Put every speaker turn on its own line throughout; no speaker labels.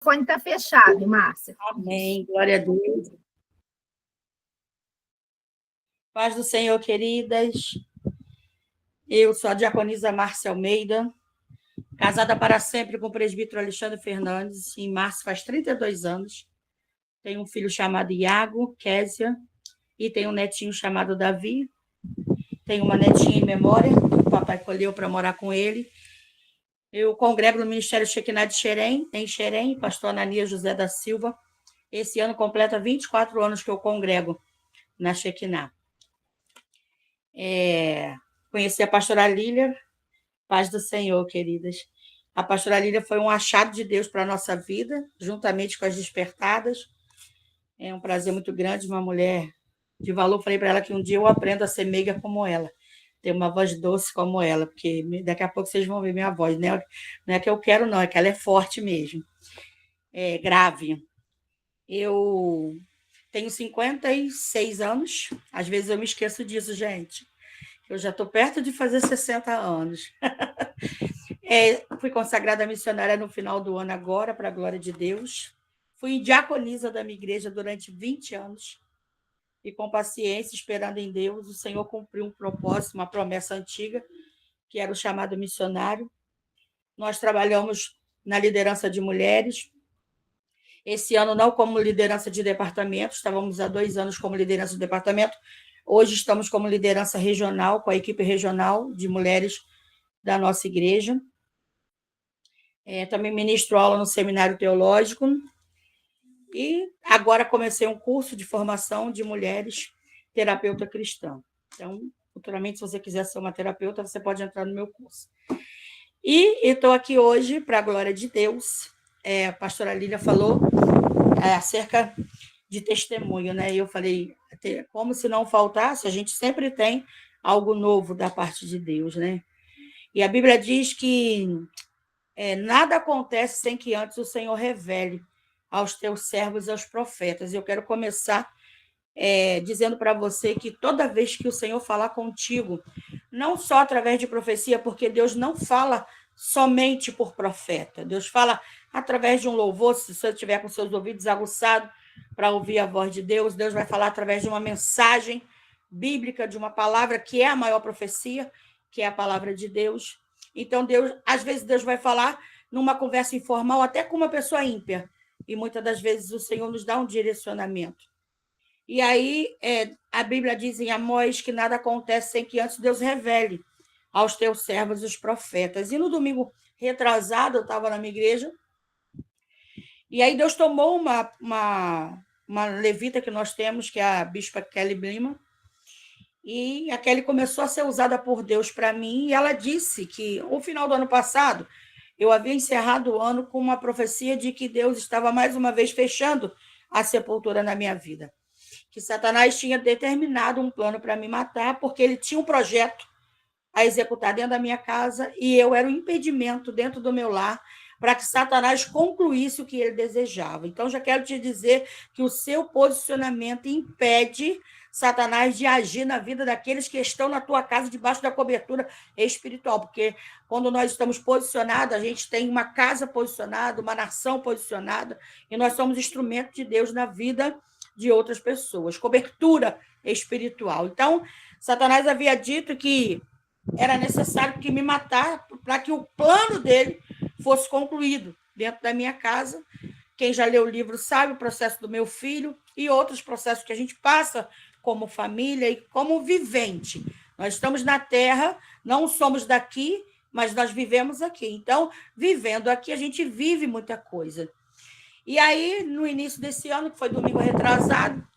microfone está fechado, Márcia.
Amém, glória a Deus. Paz do Senhor, queridas. Eu sou a diaconisa Márcia Almeida, casada para sempre com o presbítero Alexandre Fernandes. Em março faz 32 anos. Tenho um filho chamado Iago, Késia, e tenho um netinho chamado Davi. Tenho uma netinha em memória, que o papai colheu para morar com ele. Eu congrego no Ministério Shekinah de Xerém, em Xerém, pastor Ananias José da Silva. Esse ano completa 24 anos que eu congrego na Shekinah. Conheci a pastora Lília, paz do Senhor, queridas. A pastora Lília foi um achado de Deus para a nossa vida, juntamente com as despertadas. É um prazer muito grande, uma mulher de valor. Falei para ela que um dia eu aprendo a ser meiga como ela, ter uma voz doce como ela, porque daqui a pouco vocês vão ver minha voz. Não é que eu quero, não, é que ela é forte mesmo. É grave. Eu tenho 56 anos, às vezes eu me esqueço disso, gente. Eu já estou perto de fazer 60 anos. Fui consagrada missionária no final do ano agora, para a glória de Deus. Fui diaconisa da minha igreja durante 20 anos. E com paciência, esperando em Deus, o Senhor cumpriu um propósito, uma promessa antiga, que era o chamado missionário. Nós trabalhamos na liderança de mulheres. Esse ano não como liderança de departamento, estávamos há 2 anos como liderança de departamento. Hoje estamos como liderança regional, com a equipe regional de mulheres da nossa igreja. Também ministro aula no seminário teológico. E agora comecei um curso de formação de mulheres terapeuta cristã. Então, futuramente, se você quiser ser uma terapeuta, você pode entrar no meu curso. E estou aqui hoje, para a glória de Deus. A pastora Lília falou acerca de testemunho, né? E eu falei, como se não faltasse, a gente sempre tem algo novo da parte de Deus, né? E a Bíblia diz que nada acontece sem que antes o Senhor revele aos teus servos e aos profetas. Eu quero começar dizendo para você que toda vez que o Senhor falar contigo, não só através de profecia, porque Deus não fala somente por profeta, Deus fala através de um louvor. Se você estiver com seus ouvidos aguçados para ouvir a voz de Deus, Deus vai falar através de uma mensagem bíblica, de uma palavra que é a maior profecia, que é a palavra de Deus. Então, às vezes, Deus vai falar numa conversa informal, até com uma pessoa ímpia, e muitas das vezes o Senhor nos dá um direcionamento. E aí, a Bíblia diz em Amós que nada acontece sem que antes Deus revele aos teus servos, os profetas. E no domingo retrasado, eu estava na minha igreja, e aí Deus tomou uma levita que nós temos, que é a bispa Kelly Blima, e a Kelly começou a ser usada por Deus para mim, e ela disse que, no final do ano passado, eu havia encerrado o ano com uma profecia de que Deus estava mais uma vez fechando a sepultura na minha vida. Que Satanás tinha determinado um plano para me matar, porque ele tinha um projeto a executar dentro da minha casa, e eu era um impedimento dentro do meu lar para que Satanás concluísse o que ele desejava. Então, já quero te dizer que o seu posicionamento impede Satanás de agir na vida daqueles que estão na tua casa, debaixo da cobertura espiritual, porque quando nós estamos posicionados, a gente tem uma casa posicionada, uma nação posicionada, e nós somos instrumento de Deus na vida de outras pessoas, cobertura espiritual. Então, Satanás havia dito que era necessário que me matar para que o plano dele fosse concluído dentro da minha casa. Quem já leu o livro sabe o processo do meu filho e outros processos que a gente passa como família e como vivente. Nós estamos na Terra, não somos daqui, mas nós vivemos aqui. Então, vivendo aqui, a gente vive muita coisa. E aí, no início desse ano, que foi domingo retrasado,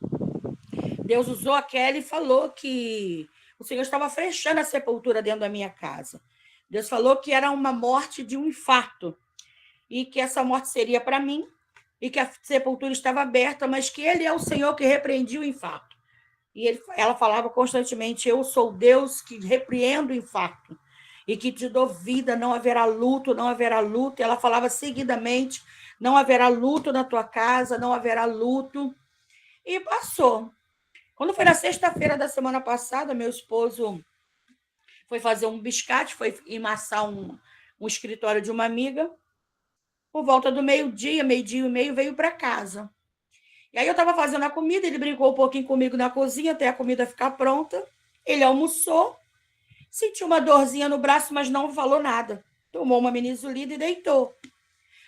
Deus usou a Kelly e falou que o Senhor estava fechando a sepultura dentro da minha casa. Deus falou que era uma morte de um infarto, e que essa morte seria para mim, e que a sepultura estava aberta, mas que Ele é o Senhor que repreendia o infarto. E ela falava constantemente, eu sou Deus que repreendo o infarto, e que te dou vida, não haverá luto, não haverá luto. E ela falava seguidamente, não haverá luto na tua casa, não haverá luto. E passou. Quando foi na sexta-feira da semana passada, meu esposo foi fazer um biscate, foi emassar um escritório de uma amiga, Por volta do meio-dia e meio, veio para casa. E aí eu estava fazendo a comida, ele brincou um pouquinho comigo na cozinha até a comida ficar pronta. Ele almoçou, sentiu uma dorzinha no braço, mas não falou nada. Tomou uma minisolida e deitou.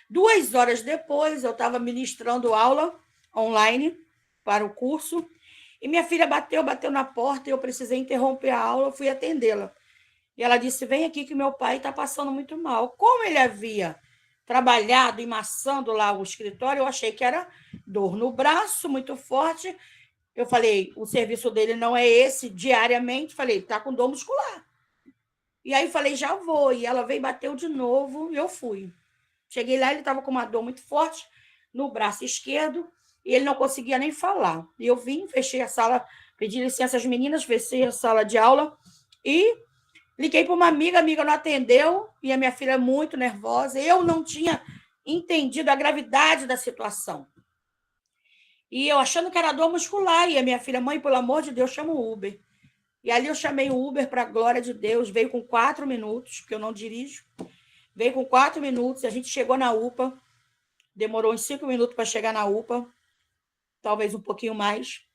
2 horas depois, eu estava ministrando aula online para o curso e minha filha bateu na porta e eu precisei interromper a aula, eu fui atendê-la. E ela disse, vem aqui que meu pai está passando muito mal. Como ele havia trabalhado, emassando lá o escritório, eu achei que era dor no braço, muito forte. Eu falei, o serviço dele não é esse, diariamente. Falei, está com dor muscular. E aí falei, já vou. E ela veio, bateu de novo e eu fui. Cheguei lá, ele estava com uma dor muito forte no braço esquerdo e ele não conseguia nem falar. E eu vim, fechei a sala, pedi licença às meninas, fechei a sala de aula e liguei para uma amiga, a amiga não atendeu e a minha filha é muito nervosa. Eu não tinha entendido a gravidade da situação. E eu achando que era dor muscular. E a minha filha, mãe, pelo amor de Deus, chama o Uber. E ali eu chamei o Uber para a glória de Deus. Veio com 4 minutos, porque eu não dirijo. Veio com 4 minutos. A gente chegou na UPA. Demorou uns 5 minutos para chegar na UPA. Talvez um pouquinho mais.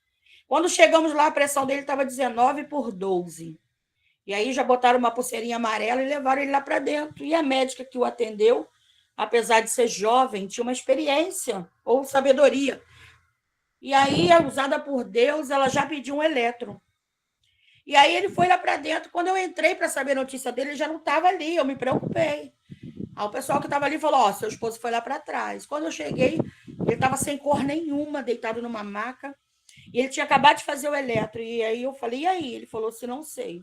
Quando chegamos lá, a pressão dele estava 19/12. E aí já botaram uma pulseirinha amarela e levaram ele lá para dentro. E a médica que o atendeu, apesar de ser jovem, tinha uma experiência ou sabedoria. E aí, usada por Deus, ela já pediu um eletro. E aí ele foi lá para dentro. Quando eu entrei para saber a notícia dele, ele já não estava ali. Eu me preocupei. Aí o pessoal que estava ali falou, ó, seu esposo foi lá para trás. Quando eu cheguei, ele estava sem cor nenhuma, deitado numa maca. E ele tinha acabado de fazer o eletro. E aí eu falei, e aí? Ele falou, se não sei.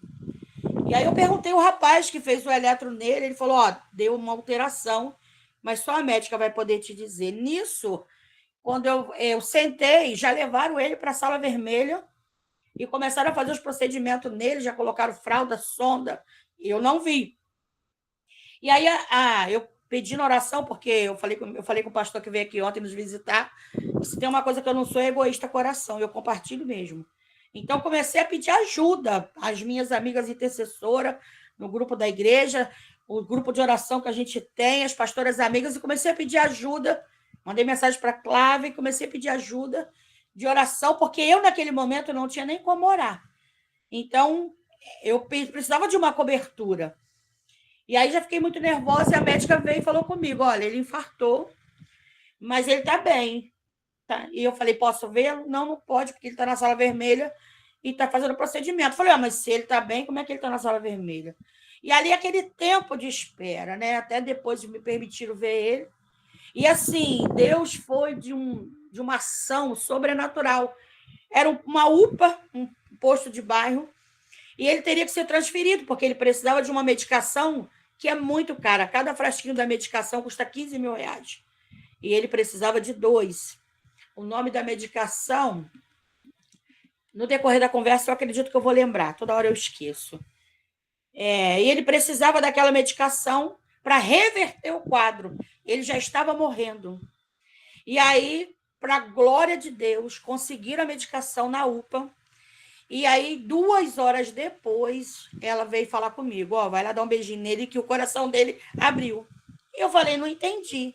E aí eu perguntei ao rapaz que fez o eletro nele. Ele falou, ó, deu uma alteração, mas só a médica vai poder te dizer. Nisso, quando eu sentei, já levaram ele para a sala vermelha e começaram a fazer os procedimentos nele, já colocaram fralda, sonda, e eu não vi. E aí eu pedi na oração, porque eu falei com o pastor que veio aqui ontem nos visitar, se tem uma coisa que eu não sou, é egoísta coração, eu compartilho mesmo. Então, comecei a pedir ajuda às minhas amigas intercessoras, no grupo da igreja, o grupo de oração que a gente tem, as pastoras amigas, e comecei a pedir ajuda. Mandei mensagem para a Cláudia e comecei a pedir ajuda de oração, porque eu, naquele momento, não tinha nem como orar. Então, eu precisava de uma cobertura. E aí já fiquei muito nervosa e a médica veio e falou comigo, olha, ele infartou, mas ele está bem. Tá? E eu falei, posso vê-lo? Não, não pode, porque ele está na sala vermelha e está fazendo procedimento. Eu falei, mas se ele está bem, como é que ele está na sala vermelha? E ali aquele tempo de espera, né? Até depois de me permitiram ver ele. E assim, Deus foi de uma ação sobrenatural. Era uma UPA, um posto de bairro, e ele teria que ser transferido, porque ele precisava de uma medicação que é muito cara. Cada frasquinho da medicação custa 15 mil reais. E ele precisava de 2. O nome da medicação, no decorrer da conversa, eu acredito que eu vou lembrar, toda hora eu esqueço. E ele precisava daquela medicação para reverter o quadro. Ele já estava morrendo. E aí, para a glória de Deus, conseguiram a medicação na UPA. E aí, 2 horas depois, ela veio falar comigo, ó, vai lá dar um beijinho nele, que o coração dele abriu. E eu falei, não entendi.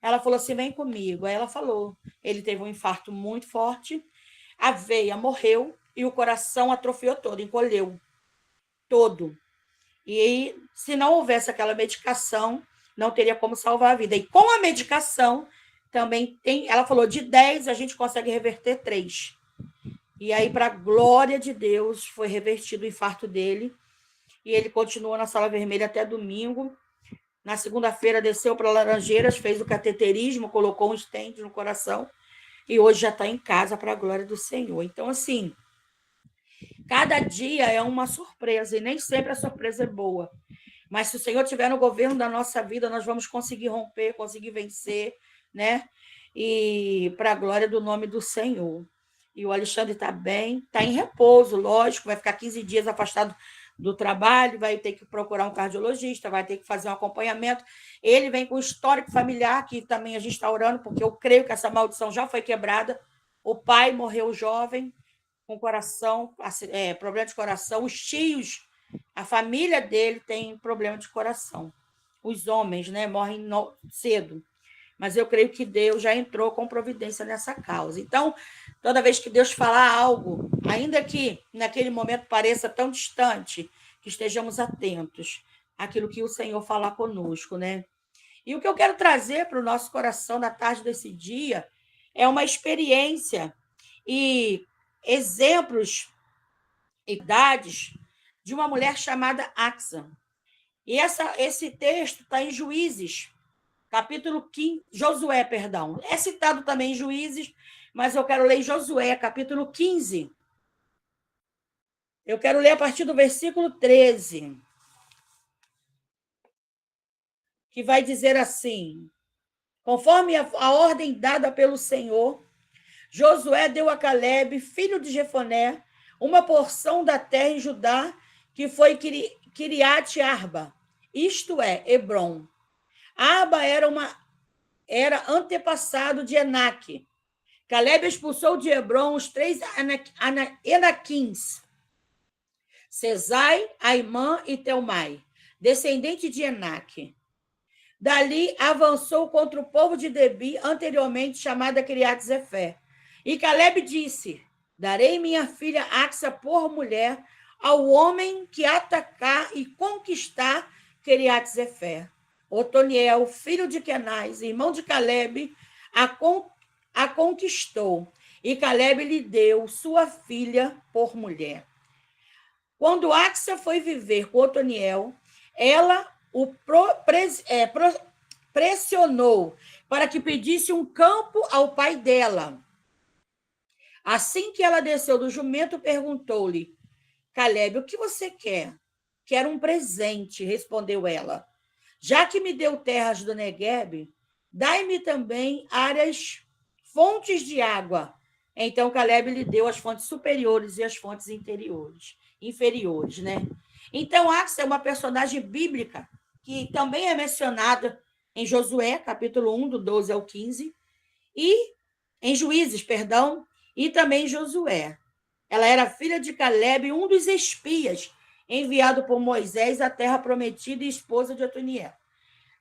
Ela falou assim, vem comigo. Aí ela falou, ele teve um infarto muito forte, a veia morreu e o coração atrofiou todo, encolheu todo. E aí, se não houvesse aquela medicação, não teria como salvar a vida. E com a medicação, também tem, ela falou, de 10 a gente consegue reverter 3. E aí, para a glória de Deus, foi revertido o infarto dele. E ele continuou na sala vermelha até domingo. Na segunda-feira, desceu para Laranjeiras, fez o cateterismo, colocou um stent no coração. E hoje já está em casa, para a glória do Senhor. Então, assim, cada dia é uma surpresa. E nem sempre a surpresa é boa. Mas se o Senhor estiver no governo da nossa vida, nós vamos conseguir romper, conseguir vencer, né? E para a glória do nome do Senhor. E o Alexandre está bem, está em repouso, lógico, vai ficar 15 dias afastado do trabalho, vai ter que procurar um cardiologista, vai ter que fazer um acompanhamento. Ele vem com histórico familiar, que também a gente está orando, porque eu creio que essa maldição já foi quebrada. O pai morreu jovem, com coração, problema de coração. Os tios, a família dele tem problema de coração. Os homens, né, morrem cedo. mas eu creio que Deus já entrou com providência nessa causa. Então, toda vez que Deus falar algo, ainda que naquele momento pareça tão distante, que estejamos atentos àquilo que o Senhor falar conosco, né? E o que eu quero trazer para o nosso coração na tarde desse dia é uma experiência e exemplos e idades de uma mulher chamada Axa. E esse texto está em Juízes, capítulo 15, Josué, perdão. É citado também em Juízes, mas eu quero ler Josué, capítulo 15. Eu quero ler a partir do versículo 13, que vai dizer assim: conforme a ordem dada pelo Senhor, Josué deu a Calebe, filho de Jefoné, uma porção da terra em Judá, que foi Kiriat Arba, isto é, Hebrom. Arba era antepassado de Enaque. Calebe expulsou de Hebrom os 3 Enaquins, Sesai, Aimã e Telmai, descendente de Enaque. Dali avançou contra o povo de Debi, anteriormente chamada Kiriat Zefé. E Calebe disse: darei minha filha Axa por mulher ao homem que atacar e conquistar Kiriat Zefé. Otoniel, filho de Kenaz, irmão de Calebe, a conquistou, e Calebe lhe deu sua filha por mulher. Quando Axa foi viver com Otoniel, ela o pressionou para que pedisse um campo ao pai dela. Assim que ela desceu do jumento, perguntou-lhe: Calebe, o que você quer? Quero um presente, respondeu ela. Já que me deu terras do Neguebe, dai-me também fontes de água. Então Calebe lhe deu as fontes superiores e as fontes inferiores, né? Então Axa é uma personagem bíblica que também é mencionada em Josué, capítulo 1, do 12 ao 15, e em Juízes, perdão, e também em Josué. Ela era filha de Calebe, um dos espias enviado por Moisés à terra prometida e esposa de Otoniel.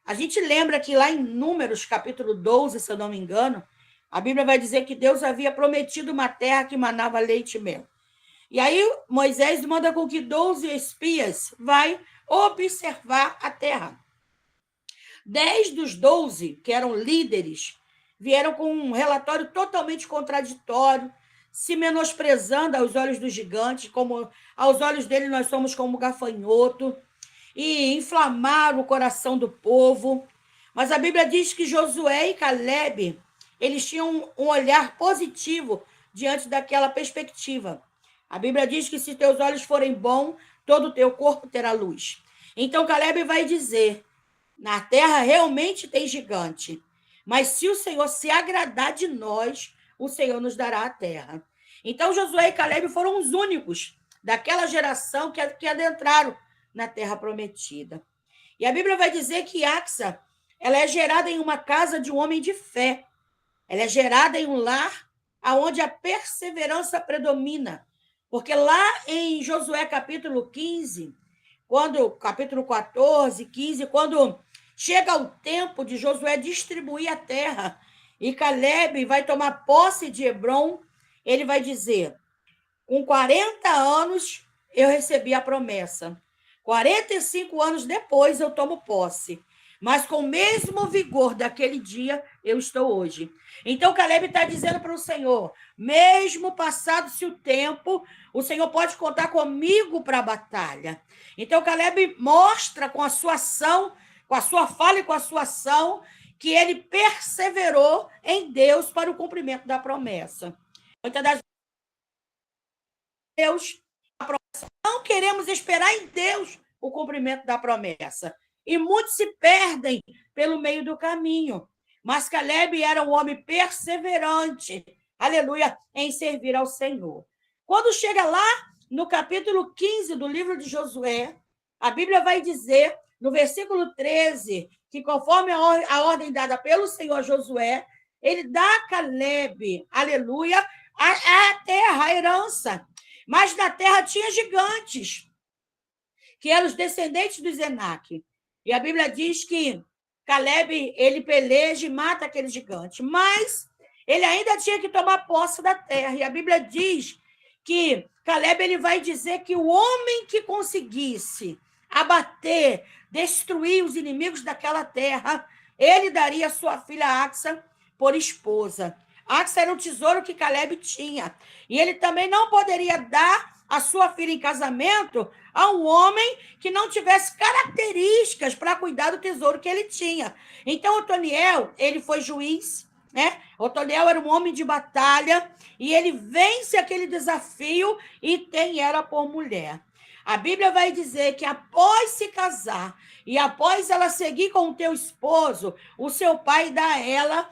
A gente lembra que lá em Números, capítulo 12, se eu não me engano, a Bíblia vai dizer que Deus havia prometido uma terra que manava leite e mel. E aí Moisés manda com que 12 espias vai observar a terra. 10 dos 12, que eram líderes, vieram com um relatório totalmente contraditório, se menosprezando aos olhos dos gigantes, como aos olhos dele nós somos como gafanhoto, e inflamaram o coração do povo. Mas a Bíblia diz que Josué e Calebe, eles tinham um olhar positivo diante daquela perspectiva. A Bíblia diz que se teus olhos forem bons, todo o teu corpo terá luz. Então Calebe vai dizer: na terra realmente tem gigante, mas se o Senhor se agradar de nós, o Senhor nos dará a terra. Então Josué e Calebe foram os únicos daquela geração que adentraram na terra prometida. E a Bíblia vai dizer que Axa, ela é gerada em uma casa de um homem de fé. Ela é gerada em um lar onde a perseverança predomina. Porque lá em Josué capítulo 15, capítulo 14, 15, quando chega o tempo de Josué distribuir a terra e Calebe vai tomar posse de Hebrom, ele vai dizer: com 40 anos eu recebi a promessa. 45 anos depois eu tomo posse. Mas com o mesmo vigor daquele dia eu estou hoje. Então Calebe está dizendo para o Senhor: mesmo passado-se o tempo, o Senhor pode contar comigo para a batalha. Então Calebe mostra com a sua ação, com a sua fala e com a sua ação, que ele perseverou em Deus para o cumprimento da promessa. Muitas das vezes, Deus, a promessa, não queremos esperar em Deus o cumprimento da promessa. E muitos se perdem pelo meio do caminho. Mas Calebe era um homem perseverante, aleluia, em servir ao Senhor. Quando chega lá no capítulo 15 do livro de Josué, a Bíblia vai dizer, no versículo 13, que conforme a ordem dada pelo Senhor Josué, ele dá a Calebe, aleluia, a terra, a herança. Mas na terra tinha gigantes, que eram os descendentes dos Enaque. E a Bíblia diz que Caleb, ele peleja e mata aquele gigante, mas ele ainda tinha que tomar posse da terra. E a Bíblia diz que Caleb ele vai dizer que o homem que conseguisse abater, destruir os inimigos daquela terra, ele daria sua filha Axa por esposa. Axa era um tesouro que Caleb tinha. E ele também não poderia dar a sua filha em casamento a um homem que não tivesse características para cuidar do tesouro que ele tinha. Então, Otoniel, ele foi juiz, né? Otoniel era um homem de batalha e ele vence aquele desafio e tem ela por mulher. A Bíblia vai dizer que após se casar e após ela seguir com o teu esposo, o seu pai dá a ela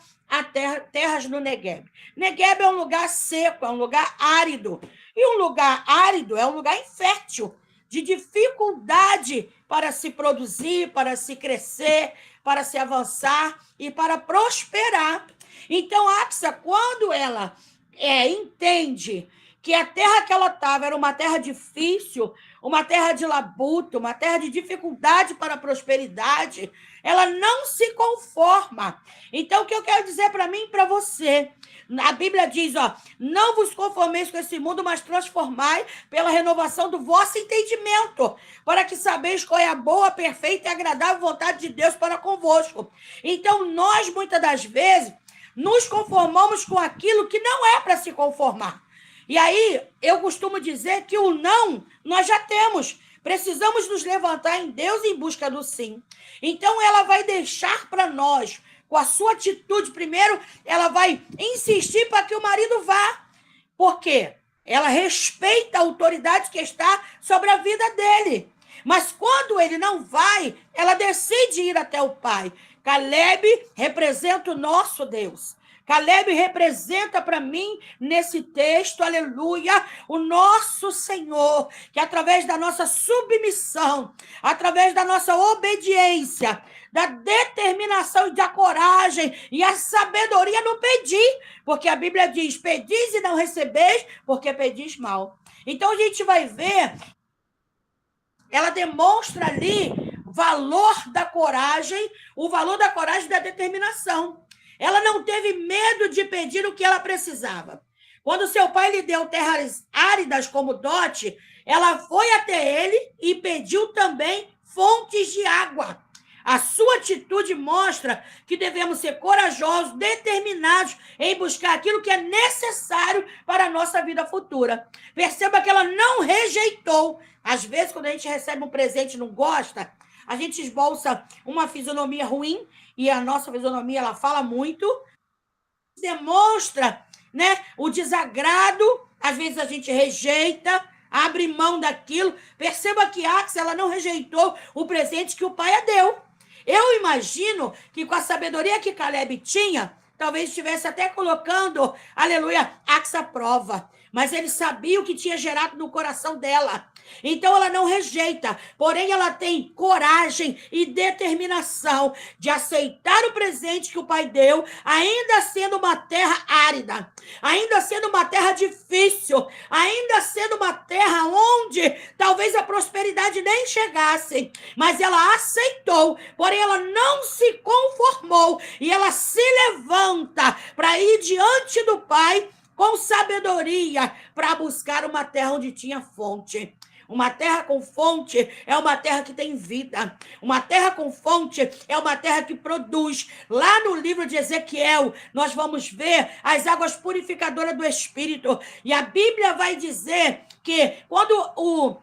terras no Negueb. Negueb é um lugar seco, é um lugar árido. E um lugar árido é um lugar infértil, de dificuldade para se produzir, para se crescer, para se avançar e para prosperar. Então, Axa, quando ela entende que a terra que ela estava era uma terra difícil, uma terra de labuta, uma terra de dificuldade para a prosperidade, ela não se conforma. Então, o que eu quero dizer para mim e para você? A Bíblia diz, não vos conformeis com esse mundo, mas transformai pela renovação do vosso entendimento, para que sabeis qual é a boa, perfeita e agradável vontade de Deus para convosco. Então, nós, muitas das vezes, nos conformamos com aquilo que não é para se conformar. E aí, eu costumo dizer que o não, nós já temos. Precisamos nos levantar em Deus em busca do sim. Então, ela vai deixar para nós, com a sua atitude, primeiro, ela vai insistir para que o marido vá. Por quê? Ela respeita a autoridade que está sobre a vida dele. Mas quando ele não vai, ela decide ir até o pai. Caleb representa o nosso Deus. Caleb representa para mim, nesse texto, aleluia, o nosso Senhor, que através da nossa submissão, através da nossa obediência, da determinação e da coragem e a sabedoria no pedir, porque a Bíblia diz, pedis e não recebeis, porque pedis mal. Então, a gente vai ver, ela demonstra ali valor da coragem, o valor da coragem e da determinação. Ela não teve medo de pedir o que ela precisava. Quando seu pai lhe deu terras áridas como dote, ela foi até ele e pediu também fontes de água. A sua atitude mostra que devemos ser corajosos, determinados em buscar aquilo que é necessário para a nossa vida futura. Perceba que ela não rejeitou. Às vezes, quando a gente recebe um presente e não gosta, a gente esboça uma fisionomia ruim, e a nossa fisionomia, ela fala muito, demonstra, né, o desagrado, às vezes a gente rejeita, abre mão daquilo. Perceba que Axa, ela não rejeitou o presente que o pai a deu. Eu imagino que com a sabedoria que Caleb tinha, talvez estivesse até colocando, aleluia, Axa à prova. Mas ele sabia o que tinha gerado no coração dela. Então, ela não rejeita, porém, ela tem coragem e determinação de aceitar o presente que o pai deu, ainda sendo uma terra árida, ainda sendo uma terra difícil, ainda sendo uma terra onde talvez a prosperidade nem chegasse, mas ela aceitou, porém, ela não se conformou, e ela se levanta para ir diante do pai com sabedoria para buscar uma terra onde tinha fonte. Uma terra com fonte é uma terra que tem vida. Uma terra com fonte é uma terra que produz. Lá no livro de Ezequiel, nós vamos ver as águas purificadoras do Espírito. E a Bíblia vai dizer que quando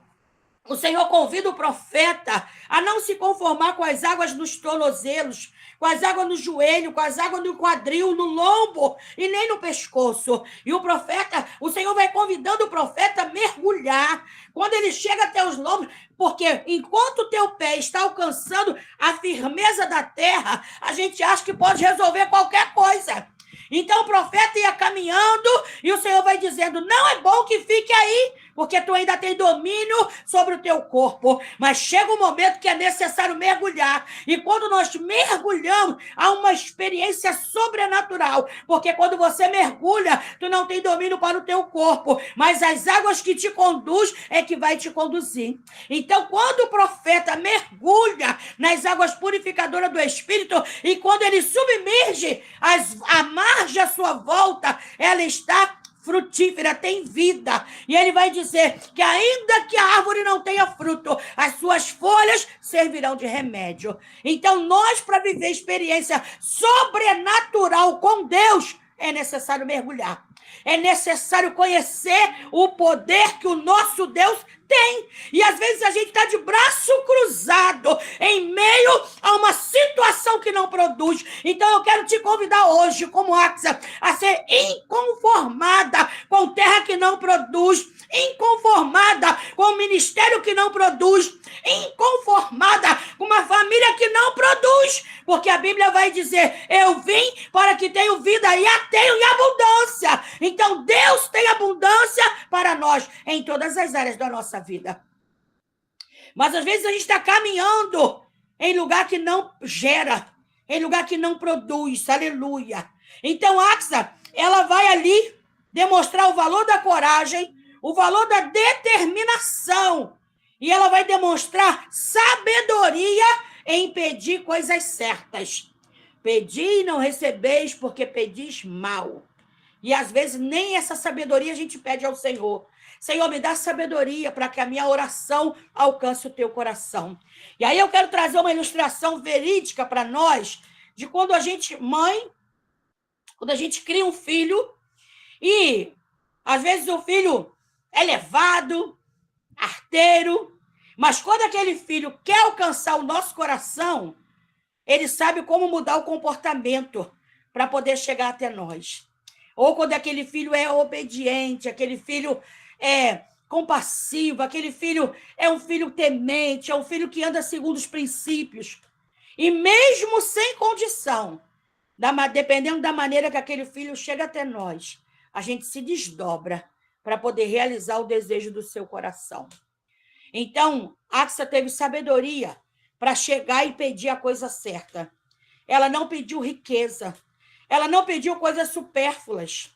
o Senhor convida o profeta a não se conformar com as águas nos tornozelos, com as águas no joelho, com as águas no quadril, no lombo e nem no pescoço. E o Senhor vai convidando o profeta a mergulhar. Quando ele chega até os lombos, porque enquanto o teu pé está alcançando a firmeza da terra, a gente acha que pode resolver qualquer coisa. Então o profeta ia caminhando e o Senhor vai dizendo, não é bom que fique aí, porque tu ainda tem domínio sobre o teu corpo, mas chega um momento que é necessário mergulhar, e quando nós mergulhamos, há uma experiência sobrenatural, porque quando você mergulha, tu não tem domínio para o teu corpo, mas as águas que te conduz é que vai te conduzir. Então, quando o profeta mergulha nas águas purificadoras do Espírito, e quando ele submerge a margem à sua volta, ela está frutífera, tem vida. E ele vai dizer que ainda que a árvore não tenha fruto, as suas folhas servirão de remédio. Então, nós, para viver experiência sobrenatural com Deus, é necessário mergulhar. É necessário conhecer o poder que o nosso Deus tem. E às vezes a gente está de braço cruzado em meio a uma situação que não produz. Então eu quero te convidar hoje, como Axa, a ser inconformada com terra que não produz, inconformada com o ministério que não produz, inconformada com uma família que não produz, porque a Bíblia vai dizer: eu vim para que tenham vida e a tenham em abundância. Então Deus tem abundância para nós em todas as áreas da nossa vida. Mas às vezes a gente está caminhando em lugar que não gera, em lugar que não produz, aleluia. Então Axa, ela vai ali demonstrar o valor da coragem, o valor da determinação, e ela vai demonstrar sabedoria em pedir coisas certas. Pedi e não recebeis, porque pedis mal. E às vezes nem essa sabedoria a gente pede ao Senhor. Senhor, me dá sabedoria para que a minha oração alcance o teu coração. E aí eu quero trazer uma ilustração verídica para nós de quando a gente, mãe, quando a gente cria um filho e às vezes o filho é levado, arteiro, mas quando aquele filho quer alcançar o nosso coração, ele sabe como mudar o comportamento para poder chegar até nós. Ou quando aquele filho é obediente, aquele filho é compassivo, aquele filho é um filho temente, é um filho que anda segundo os princípios. E mesmo sem condição, dependendo da maneira que aquele filho chega até nós, a gente se desdobra para poder realizar o desejo do seu coração. Então, Axa teve sabedoria para chegar e pedir a coisa certa. Ela não pediu riqueza, ela não pediu coisas supérfluas,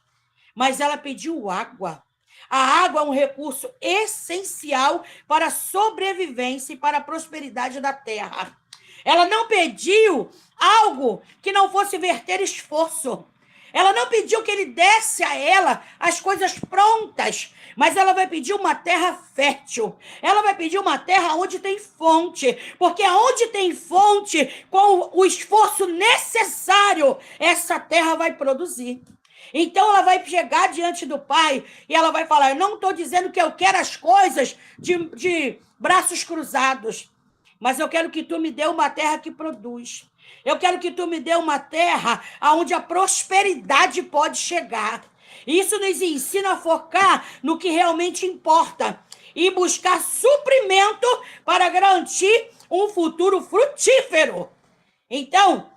mas ela pediu água. A água é um recurso essencial para a sobrevivência e para a prosperidade da terra. Ela não pediu algo que não fosse verter esforço. Ela não pediu que ele desse a ela as coisas prontas, mas ela vai pedir uma terra fértil. Ela vai pedir uma terra onde tem fonte, porque onde tem fonte, com o esforço necessário, essa terra vai produzir. Então ela vai chegar diante do pai e ela vai falar: eu não estou dizendo que eu quero as coisas de braços cruzados, mas eu quero que tu me dê uma terra que produz. Eu quero que tu me dê uma terra onde a prosperidade pode chegar. Isso nos ensina a focar no que realmente importa e buscar suprimento para garantir um futuro frutífero. Então,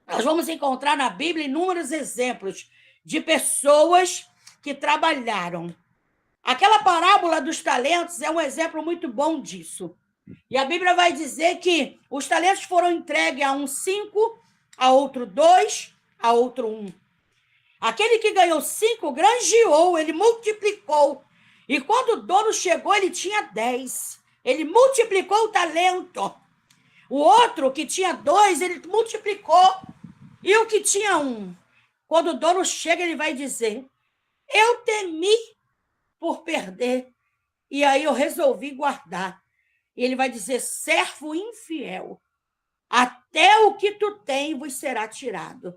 nós vamos encontrar na Bíblia inúmeros exemplos de pessoas que trabalharam. Aquela parábola dos talentos é um exemplo muito bom disso. E a Bíblia vai dizer que os talentos foram entregues a um 5, a outro 2, a outro 1. Aquele que ganhou 5 granjeou, ele multiplicou. E quando o dono chegou, ele tinha 10. Ele multiplicou o talento. O outro, que tinha 2, ele multiplicou. E o que tinha 1? Quando o dono chega, ele vai dizer: eu temi por perder, e aí eu resolvi guardar. E ele vai dizer: servo infiel, até o que tu tem vos será tirado.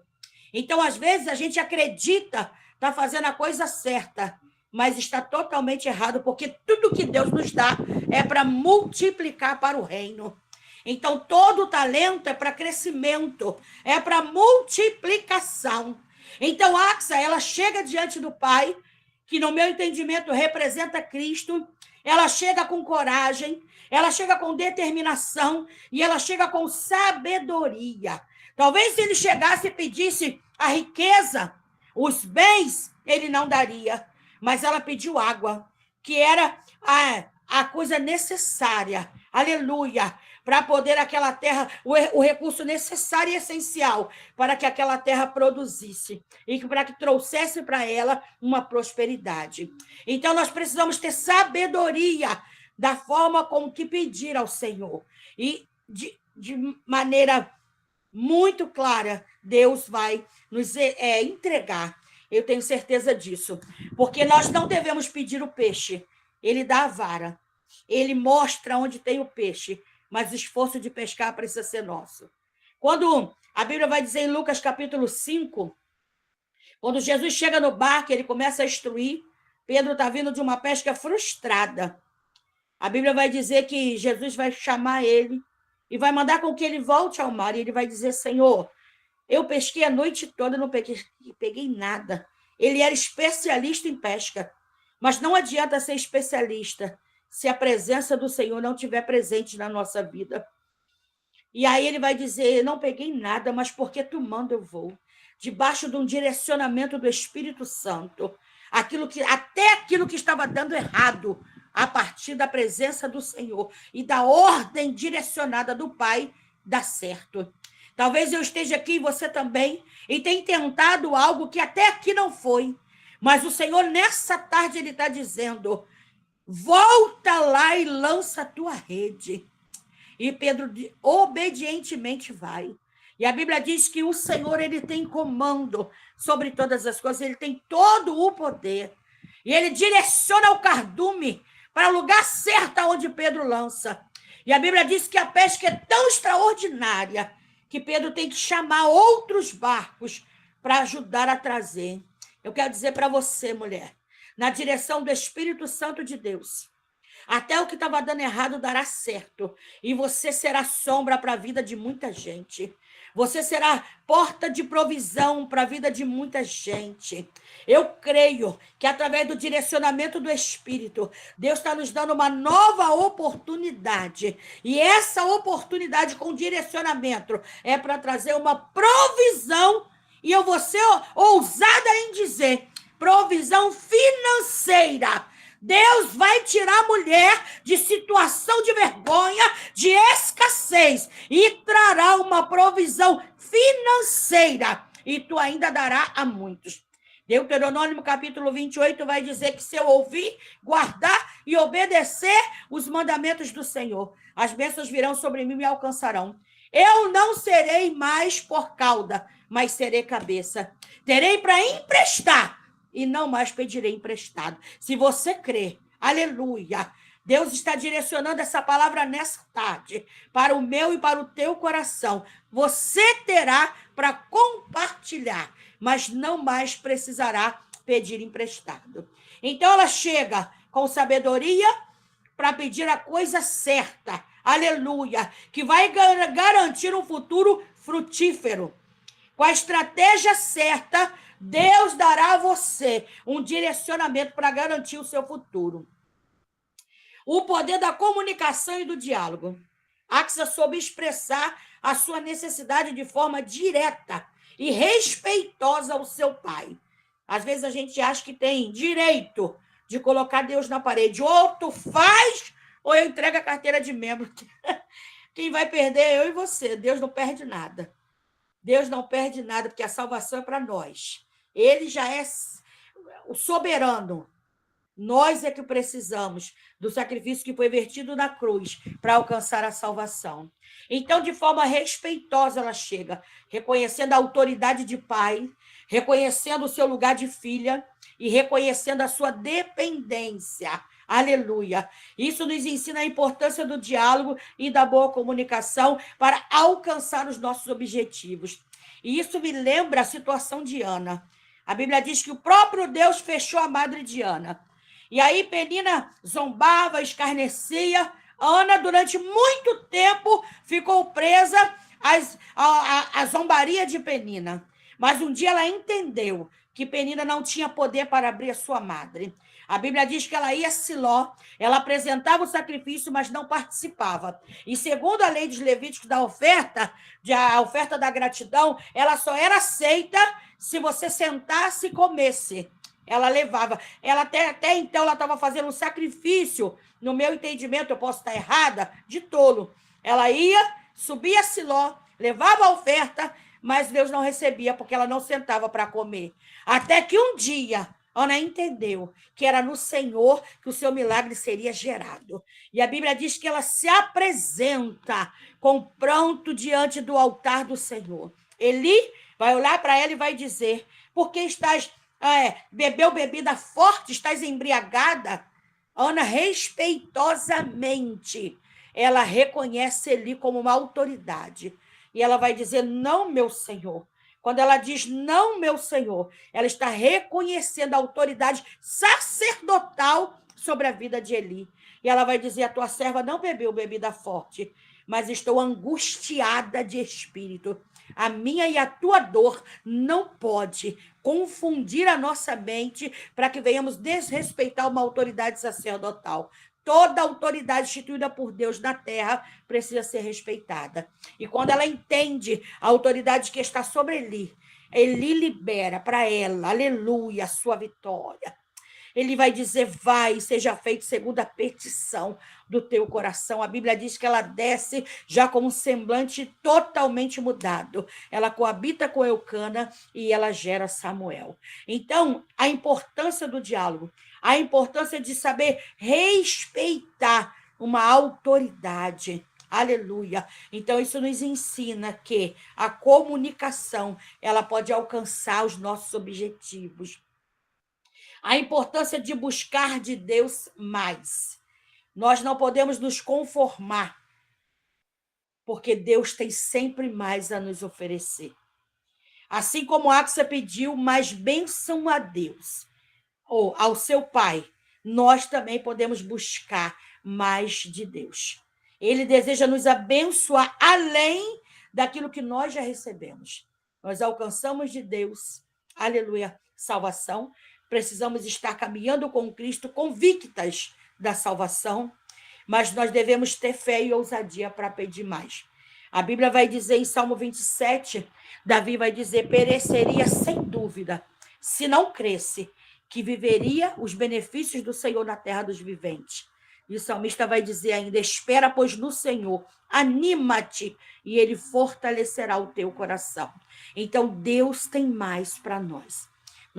Então, às vezes, a gente acredita está fazendo a coisa certa, mas está totalmente errado, porque tudo que Deus nos dá é para multiplicar para o reino. Então, todo talento é para crescimento, é para multiplicação. Então, Axa, ela chega diante do Pai, que no meu entendimento representa Cristo, ela chega com coragem, ela chega com determinação e ela chega com sabedoria. Talvez se ele chegasse e pedisse a riqueza, os bens, ele não daria. Mas ela pediu água. que era a coisa necessária, aleluia, para poder aquela terra, o recurso necessário e essencial para que aquela terra produzisse e para que trouxesse para ela uma prosperidade. Então, nós precisamos ter sabedoria da forma como que pedir ao Senhor. E de maneira muito clara, Deus vai nos entregar. Eu tenho certeza disso. Porque nós não devemos pedir o peixe. Ele dá a vara. Ele mostra onde tem o peixe. Mas o esforço de pescar precisa ser nosso. Quando a Bíblia vai dizer em Lucas capítulo 5, quando Jesus chega no barco, ele começa a instruir. Pedro está vindo de uma pesca frustrada. A Bíblia vai dizer que Jesus vai chamar ele e vai mandar com que ele volte ao mar. E ele vai dizer, Senhor, eu pesquei a noite toda, não peguei nada. Ele era especialista em pesca. Mas não adianta ser especialista se a presença do Senhor não estiver presente na nossa vida. E aí ele vai dizer, não peguei nada, mas porque tu manda eu vou. Debaixo de um direcionamento do Espírito Santo. Até aquilo que estava dando errado, a partir da presença do Senhor e da ordem direcionada do Pai, dá certo. Talvez eu esteja aqui e você também, e tenha tentado algo que até aqui não foi. Mas o Senhor, nessa tarde, ele está dizendo, volta lá e lança a tua rede. E Pedro obedientemente vai. E a Bíblia diz que o Senhor, ele tem comando sobre todas as coisas, ele tem todo o poder. E ele direciona o cardume para o lugar certo onde Pedro lança. E a Bíblia diz que a pesca é tão extraordinária que Pedro tem que chamar outros barcos para ajudar a trazer. Eu quero dizer para você, mulher, na direção do Espírito Santo de Deus, até o que estava dando errado dará certo. E você será sombra para a vida de muita gente. Você será porta de provisão para a vida de muita gente. Eu creio que através do direcionamento do Espírito, Deus está nos dando uma nova oportunidade. E essa oportunidade com direcionamento é para trazer uma provisão. E eu vou ser ousada em dizer, provisão financeira. Deus vai tirar a mulher de situação de vergonha, de escassez, e trará uma provisão financeira, e tu ainda dará a muitos. Deuteronômio capítulo 28 vai dizer que se eu ouvir, guardar e obedecer os mandamentos do Senhor, as bênçãos virão sobre mim e me alcançarão. Eu não serei mais por cauda, mas serei cabeça. Terei para emprestar, e não mais pedirei emprestado. Se você crê, aleluia, Deus está direcionando essa palavra nessa tarde, para o meu e para o teu coração. Você terá para compartilhar, mas não mais precisará pedir emprestado. Então ela chega com sabedoria para pedir a coisa certa, aleluia, que vai garantir um futuro frutífero. Com a estratégia certa, Deus dará a você um direcionamento para garantir o seu futuro. O poder da comunicação e do diálogo. Axa soube expressar a sua necessidade de forma direta e respeitosa ao seu pai. Às vezes a gente acha que tem direito de colocar Deus na parede. Ou tu faz, ou eu entrego a carteira de membro. Quem vai perder é eu e você. Deus não perde nada. Deus não perde nada, porque a salvação é para nós. Ele já é o soberano. Nós é que precisamos do sacrifício que foi vertido na cruz para alcançar a salvação. Então, de forma respeitosa, ela chega, reconhecendo a autoridade de pai, reconhecendo o seu lugar de filha e reconhecendo a sua dependência. Aleluia. Isso nos ensina a importância do diálogo e da boa comunicação para alcançar os nossos objetivos. E isso me lembra a situação de Ana. A Bíblia diz que o próprio Deus fechou a madre de Ana. E aí Penina zombava, escarnecia. Ana, durante muito tempo, ficou presa à zombaria de Penina. Mas um dia ela entendeu que Penina não tinha poder para abrir a sua madre. A Bíblia diz que ela ia a Siló, ela apresentava o sacrifício, mas não participava. E segundo a lei dos Levíticos da oferta, a oferta da gratidão, ela só era aceita se você sentasse e comesse. ela levava. Ela até então ela estava fazendo um sacrifício, no meu entendimento, eu posso estar errada, de tolo. Ela ia, subia a Siló, levava a oferta, mas Deus não recebia, porque ela não sentava para comer. Até que um dia, Ana entendeu que era no Senhor que o seu milagre seria gerado. E a Bíblia diz que ela se apresenta com pronto diante do altar do Senhor. Eli vai olhar para ela e vai dizer: por que estás, bebeu bebida forte, estás embriagada? Ana, respeitosamente, ela reconhece Eli como uma autoridade. E ela vai dizer: não, meu senhor. Quando ela diz não, meu senhor, ela está reconhecendo a autoridade sacerdotal sobre a vida de Eli. E ela vai dizer: a tua serva não bebeu bebida forte, mas estou angustiada de espírito. A minha e a tua dor não pode confundir a nossa mente para que venhamos desrespeitar uma autoridade sacerdotal. Toda autoridade instituída por Deus na terra precisa ser respeitada. E quando ela entende a autoridade que está sobre Eli, Eli libera para ela, aleluia, a sua vitória. Ele vai dizer: vai, seja feito segundo a petição do teu coração. A Bíblia diz que ela desce já com um semblante totalmente mudado. Ela coabita com Eucana e ela gera Samuel. Então, a importância do diálogo, a importância de saber respeitar uma autoridade. Aleluia. Então, isso nos ensina que a comunicação, ela pode alcançar os nossos objetivos. A importância de buscar de Deus mais. Nós não podemos nos conformar, porque Deus tem sempre mais a nos oferecer. Assim como Axa pediu mais bênção a Deus, ou ao seu pai, nós também podemos buscar mais de Deus. Ele deseja nos abençoar além daquilo que nós já recebemos. Nós alcançamos de Deus, aleluia, salvação. Precisamos estar caminhando com Cristo, convictas da salvação, mas nós devemos ter fé e ousadia para pedir mais. A Bíblia vai dizer em Salmo 27, Davi vai dizer: pereceria sem dúvida, se não cresce, que viveria os benefícios do Senhor na terra dos viventes. E o salmista vai dizer ainda: espera, pois, no Senhor, anima-te, e ele fortalecerá o teu coração. Então, Deus tem mais para nós.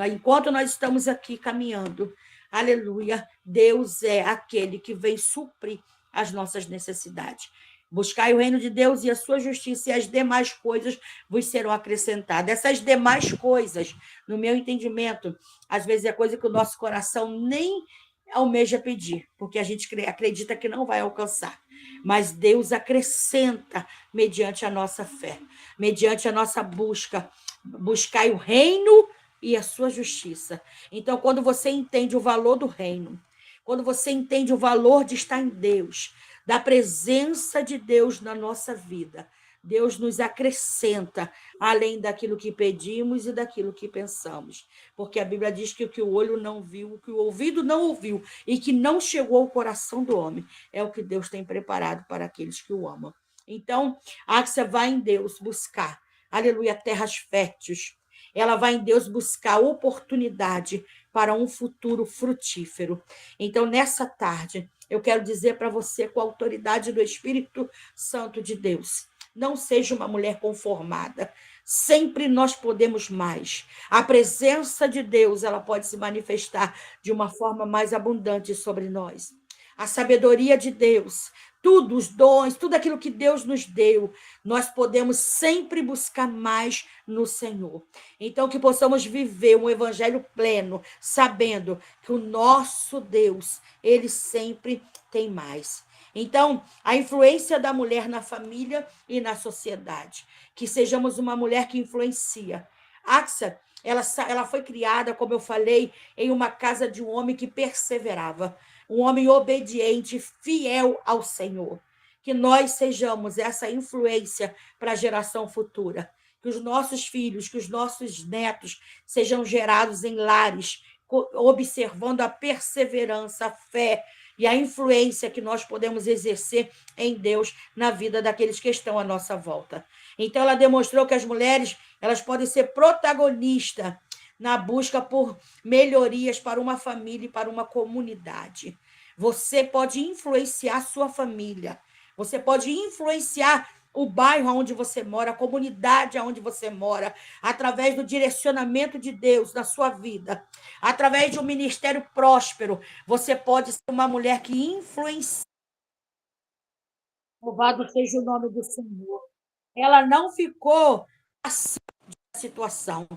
Enquanto nós estamos aqui caminhando, aleluia, Deus é aquele que vem suprir as nossas necessidades. Buscai o reino de Deus e a sua justiça, e as demais coisas vos serão acrescentadas. Essas demais coisas, no meu entendimento, às vezes é coisa que o nosso coração nem almeja pedir, porque a gente acredita que não vai alcançar. Mas Deus acrescenta mediante a nossa fé, mediante a nossa busca. Buscai o reino e a sua justiça. Então, quando você entende o valor do reino, quando você entende o valor de estar em Deus, da presença de Deus na nossa vida, Deus nos acrescenta além daquilo que pedimos e daquilo que pensamos. Porque a Bíblia diz que o que o olho não viu, o que o ouvido não ouviu e que não chegou ao coração do homem é o que Deus tem preparado para aqueles que o amam. Então, Axa vai em Deus buscar, aleluia, terras férteis. Ela vai em Deus buscar oportunidade para um futuro frutífero. Então, nessa tarde, eu quero dizer para você, com a autoridade do Espírito Santo de Deus: não seja uma mulher conformada. Sempre nós podemos mais. A presença de Deus, ela pode se manifestar de uma forma mais abundante sobre nós. A sabedoria de Deus, tudo, os dons, tudo aquilo que Deus nos deu, nós podemos sempre buscar mais no Senhor. Então, que possamos viver um evangelho pleno, sabendo que o nosso Deus, ele sempre tem mais. Então, a influência da mulher na família e na sociedade. Que sejamos uma mulher que influencia. Axa, ela foi criada, como eu falei, em uma casa de um homem que perseverava. Um homem obediente, fiel ao Senhor. Que nós sejamos essa influência para a geração futura. Que os nossos filhos, que os nossos netos sejam gerados em lares, observando a perseverança, a fé e a influência que nós podemos exercer em Deus na vida daqueles que estão à nossa volta. Então, ela demonstrou que as mulheres, elas podem ser protagonistas na busca por melhorias para uma família e para uma comunidade. Você pode influenciar a sua família, você pode influenciar o bairro onde você mora, a comunidade onde você mora, através do direcionamento de Deus na sua vida, através de um ministério próspero. Você pode ser uma mulher que influencia. Louvado seja o nome do Senhor. Ela não ficou assim na situação.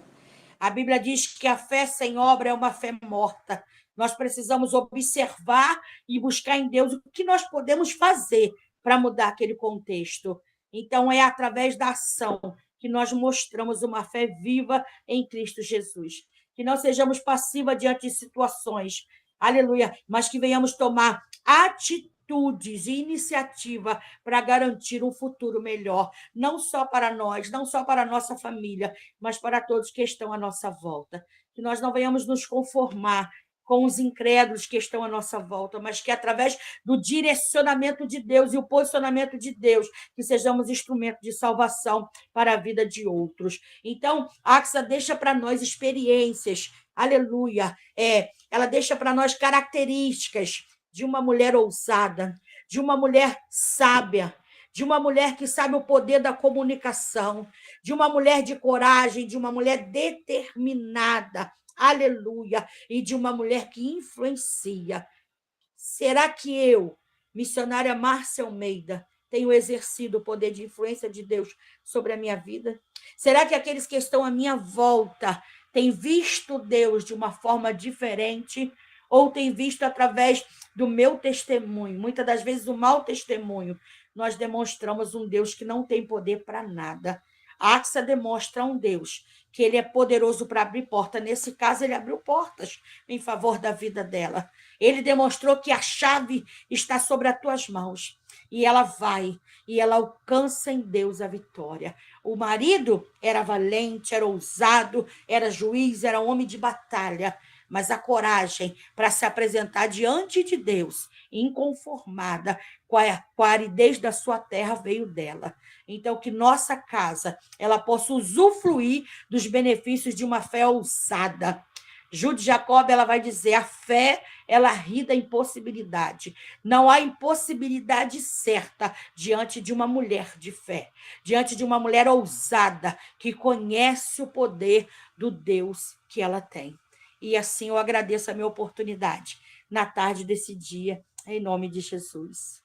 A Bíblia diz que a fé sem obra é uma fé morta. Nós precisamos observar e buscar em Deus o que nós podemos fazer para mudar aquele contexto. Então, é através da ação que nós mostramos uma fé viva em Cristo Jesus. Que não sejamos passivas diante de situações, aleluia, mas que venhamos tomar atitudes e iniciativa para garantir um futuro melhor, não só para nós, não só para a nossa família, mas para todos que estão à nossa volta. Que nós não venhamos nos conformar com os incrédulos que estão à nossa volta, mas que através do direcionamento de Deus e o posicionamento de Deus, que sejamos instrumento de salvação para a vida de outros. Então, a Axa deixa para nós experiências, aleluia, ela deixa para nós características de uma mulher ousada, de uma mulher sábia, de uma mulher que sabe o poder da comunicação, de uma mulher de coragem, de uma mulher determinada, aleluia, e de uma mulher que influencia. Será que eu, missionária Márcia Almeida, tenho exercido o poder de influência de Deus sobre a minha vida? Será que aqueles que estão à minha volta têm visto Deus de uma forma diferente ou têm visto através do meu testemunho? Muitas das vezes o mau testemunho. Nós demonstramos um Deus que não tem poder para nada. A Axa demonstra um Deus que ele é poderoso para abrir porta. Nesse caso, ele abriu portas em favor da vida dela. Ele demonstrou que a chave está sobre as tuas mãos. E ela vai, e ela alcança em Deus a vitória. O marido era valente, era ousado, era juiz, era homem de batalha, mas a coragem para se apresentar diante de Deus, inconformada com a aridez da sua terra, veio dela. Então, que nossa casa ela possa usufruir dos benefícios de uma fé ousada. Jude Jacob, ela vai dizer, a fé, ela ri da impossibilidade. Não há impossibilidade certa diante de uma mulher de fé, diante de uma mulher ousada, que conhece o poder do Deus que ela tem. E assim eu agradeço a minha oportunidade na tarde desse dia, em nome de Jesus.